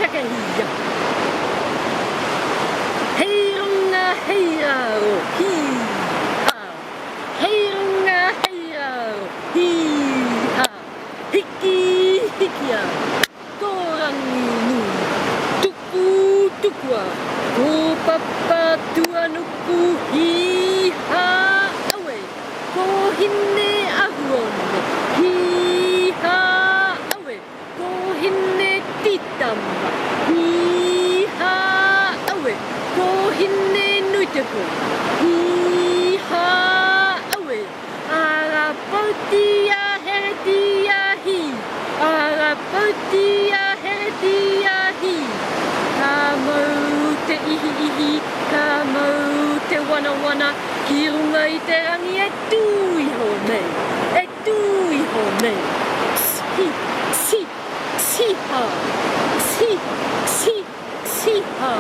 Takahia. Heirunga heirao, hi-ha. Heirunga heirao, hi-ha. Hiki hikia, korangi nui. Tuku tukua, ko papa tuanuku, hi-ha. Awe, ko hine ahuone, hi-ha. Awe, ko hine titama, hi-ha. Awe, ko hine nuitako, hi-ha. Awe, ara pautia heretia hi, ara pautia heretia hi. Ka mau te ihi ihi, ka mau te wana wana, ki runga i te rangi e tui ho nei, e tui ho nei. Si, si, si ha, si, si, si ha.